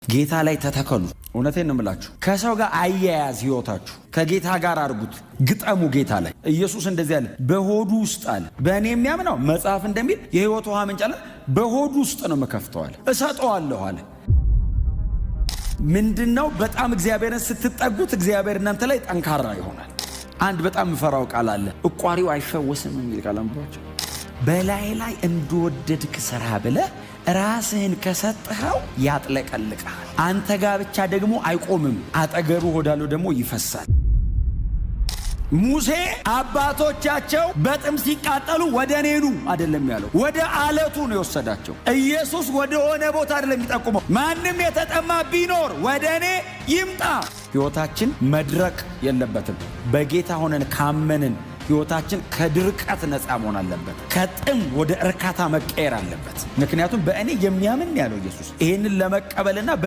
ጌታ ላይ ተተከሉ። እውነቴን ነው የምላችሁ። ከሰው ጋር አያያዝ ህይወታችሁ ከጌታ ጋር አርጉት፣ ግጠሙ ጌታ ላይ። ኢየሱስ እንደዚህ አለ፣ በሆዱ ውስጥ አለ። በእኔ የሚያምነው መጽሐፍ እንደሚል የህይወት ውሃ ምንጭ አለ፣ በሆዱ ውስጥ ነው መከፍተዋል፣ እሰጠዋለሁ አለ። ምንድነው? በጣም እግዚአብሔርን ስትጠጉት እግዚአብሔር እናንተ ላይ ጠንካራ ይሆናል። አንድ በጣም ምፈራው ቃል አለ፣ እቋሪው አይፈወስም የሚል ቃል አንብባችሁ። በላይ ላይ እንደወደድክ ስራ ብለህ ራስህን ከሰጠኸው ያጥለቀልቃል። አንተ ጋር ብቻ ደግሞ አይቆምም፣ አጠገቡ ወዳለው ደግሞ ይፈሳል። ሙሴ አባቶቻቸው በጥም ሲቃጠሉ ወደ እኔ ኑ አይደለም ያለው፣ ወደ አለቱ ነው የወሰዳቸው። ኢየሱስ ወደ ሆነ ቦታ አይደለም የሚጠቁመው። ማንም የተጠማ ቢኖር ወደ እኔ ይምጣ። ሕይወታችን መድረቅ የለበትም። በጌታ ሆነን ካመንን ሕይወታችን ከድርቀት ነፃ መሆን አለበት። ከጥም ወደ እርካታ መቀየር አለበት። ምክንያቱም በእኔ የሚያምን ያለው ኢየሱስ ይህንን ለመቀበልና